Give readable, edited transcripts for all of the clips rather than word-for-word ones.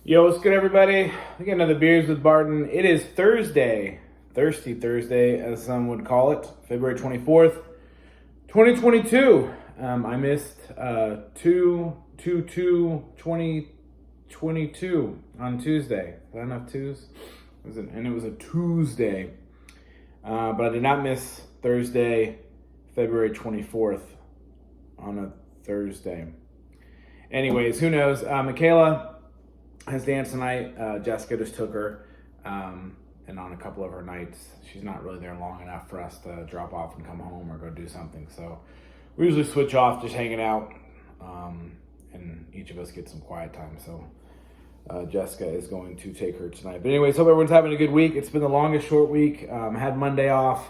Yo, what's good, everybody? We got another Beers with Barton. It is Thursday, Thirsty Thursday, as some would call it, February 24th, 2022. I missed 2/2/2022 on Tuesday. Did I have enough twos? And it was a Tuesday. But I did not miss Thursday, February 24th on a Thursday. Anyways, who knows? Michaela has dance tonight. Jessica just took her, and on a couple of her nights, she's not really there long enough for us to drop off and come home or go do something. So we usually switch off, just hanging out, and each of us get some quiet time. So Jessica is going to take her tonight. But anyways, hope everyone's having a good week. It's been the longest short week. Had Monday off,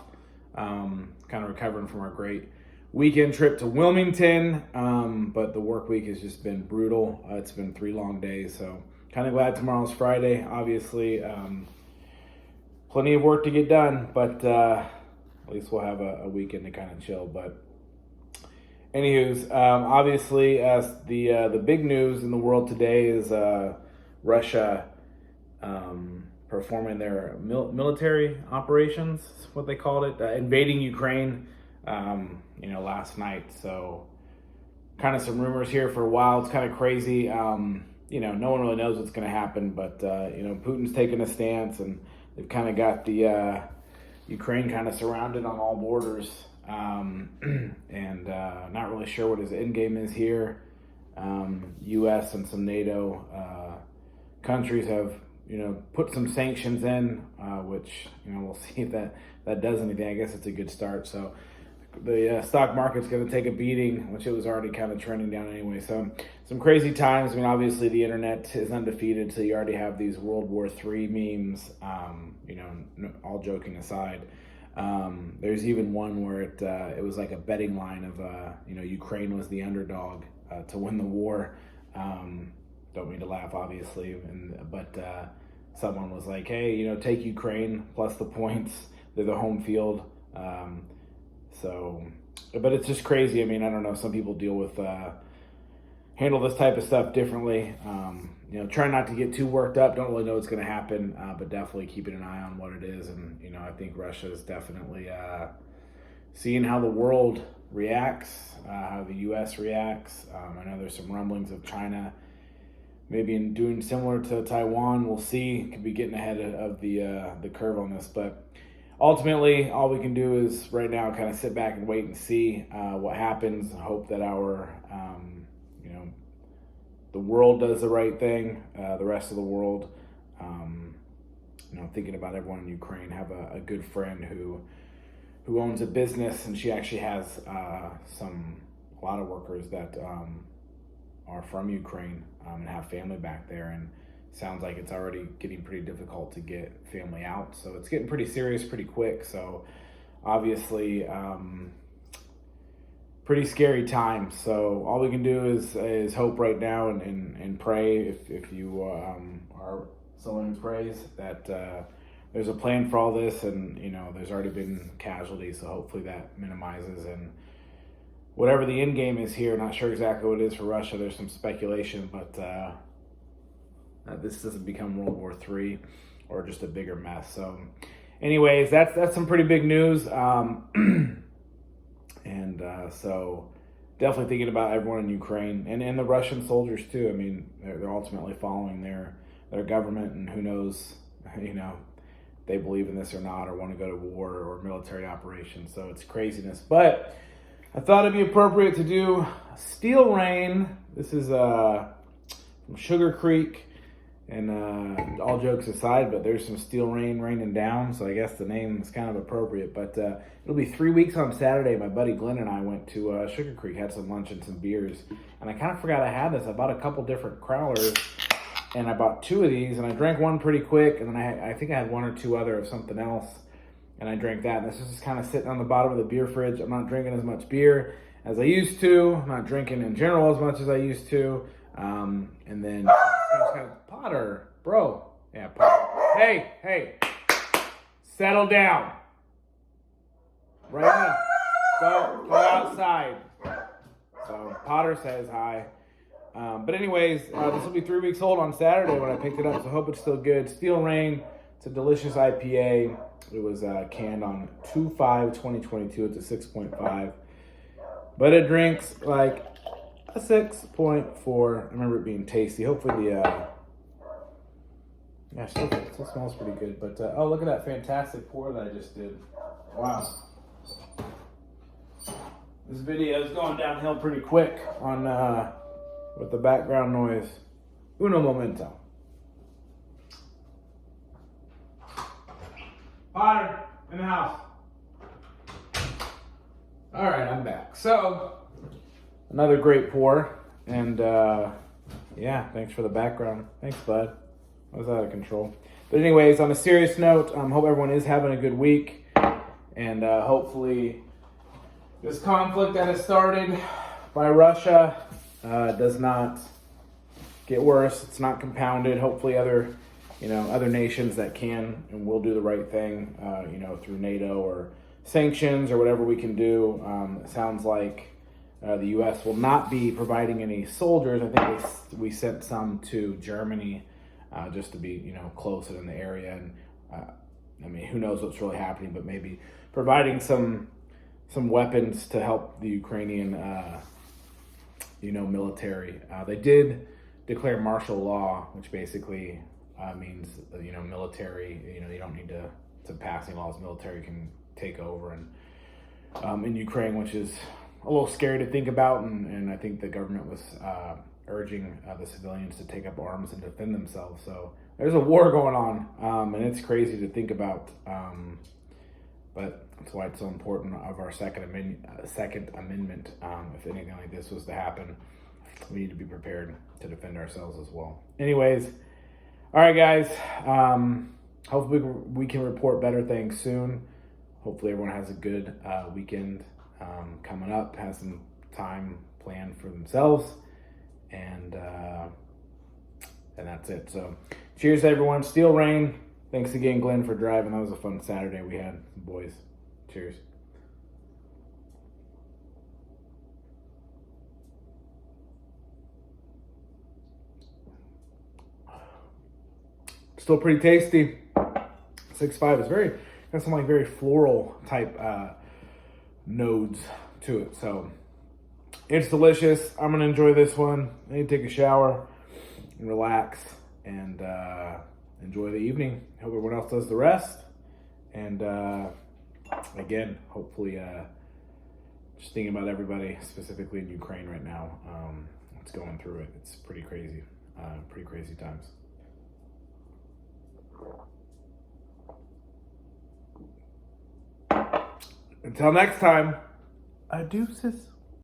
kind of recovering from our great weekend trip to Wilmington, but the work week has just been brutal. It's been 3 long days, so kind of glad tomorrow's Friday. Obviously, plenty of work to get done, but at least we'll have a weekend to kind of chill. But anywho's, obviously, the big news in the world today is Russia performing their military operations, what they called it, invading Ukraine, last night. So kind of some rumors here for a while. It's kind of crazy. No one really knows what's going to happen, but, Putin's taking a stance, and they've kind of got the Ukraine kind of surrounded on all borders, and not really sure what his end game is here. U.S. and some NATO countries have, put some sanctions in, which, we'll see if that does anything. I guess it's a good start. So the stock market's going to take a beating, which it was already kind of trending down anyway. So some crazy times. I mean, obviously the internet is undefeated, so you already have these World War III memes, all joking aside. There's even one where it was like a betting line of, Ukraine was the underdog to win the war. Don't mean to laugh, obviously, but someone was like, hey, take Ukraine plus the points. They're the home field. But it's just crazy. I mean, I don't know. Some people handle this type of stuff differently. Try not to get too worked up. Don't really know what's going to happen, but definitely keeping an eye on what it is. And, I think Russia is definitely seeing how the world reacts, how the U.S. reacts. I know there's some rumblings of China maybe in doing similar to Taiwan. We'll see. Could be getting ahead of the curve on this, but ultimately, all we can do is right now kind of sit back and wait and see what happens. Hope that our, the world does the right thing. The rest of the world, thinking about everyone in Ukraine. Have a good friend who owns a business, and she actually has a lot of workers that are from Ukraine and have family back there, and sounds like it's already getting pretty difficult to get family out. So it's getting pretty serious pretty quick. So obviously, pretty scary times. So all we can do is hope right now and pray if you are someone who prays that there's a plan for all this, and there's already been casualties. So hopefully that minimizes, and whatever the end game is here, not sure exactly what it is for Russia. There's some speculation, but this doesn't become World War III or just a bigger mess. So anyways, that's some pretty big news. So definitely thinking about everyone in Ukraine and the Russian soldiers too. I mean, they're ultimately following their government, and who knows, they believe in this or not, or want to go to war or military operations. So it's craziness. But I thought it'd be appropriate to do Steel Rain. This is from Sugar Creek. And all jokes aside, but there's some steel rain raining down, so I guess the name is kind of appropriate. But it'll be 3 weeks on Saturday. My buddy Glenn and I went to Sugar Creek, had some lunch and some beers, and I kind of forgot I had this. I bought a couple different crowlers, and I bought 2 of these, and I drank one pretty quick, and then I think I had 1 or 2 other of something else, and I drank that. And this is just kind of sitting on the bottom of the beer fridge. I'm not drinking as much beer as I used to. I'm not drinking in general as much as I used to. And then Potter, bro. Yeah, Potter. Hey, settle down. Right now. Go outside. So Potter says hi. But anyways, this will be 3 weeks old on Saturday when I picked it up, so I hope it's still good. Steel Rain, it's a delicious IPA. It was canned on 2/5/2022. It's a 6.5. But it drinks like a 6.4. I remember it being tasty. Hopefully the... yeah, still smells pretty good. But, oh, look at that fantastic pour that I just did. Wow. This video is going downhill pretty quick on with the background noise. Uno momento. Potter, in the house. All right, I'm back. So, another great pour. And, yeah, thanks for the background. Thanks, bud. I was out of control. But anyways, on a serious note, hope everyone is having a good week. And hopefully this conflict that has started by Russia does not get worse. It's not compounded. Hopefully other nations that can and will do the right thing, through NATO or sanctions or whatever we can do. It sounds like the U.S. will not be providing any soldiers. I think we sent some to Germany just to be, closer in the area. And who knows what's really happening, but maybe providing some weapons to help the Ukrainian, military. They did declare martial law, which basically means, military, you don't need to pass any laws. Military can take over and in Ukraine, which is a little scary to think about. And I think the government was urging the civilians to take up arms and defend themselves. So there's a war going on, and it's crazy to think about. But that's why it's so important of our Second Amendment. If anything like this was to happen, we need to be prepared to defend ourselves as well. Anyways, all right, guys. Hopefully we can report better things soon. Hopefully everyone has a good weekend coming up, has some time planned for themselves, and that's it. So cheers to everyone. Steel Rain. Thanks again, Glenn, for driving. That was a fun Saturday we had, boys. Cheers. Still pretty tasty. 6.5 is got some like very floral type nodes to it. So it's delicious. I'm gonna enjoy this one. I need to take a shower and relax and enjoy the evening. Hope everyone else does the rest. And again, hopefully, just thinking about everybody specifically in Ukraine right now. It's going through it. It's pretty crazy times. Until next time, adeuces.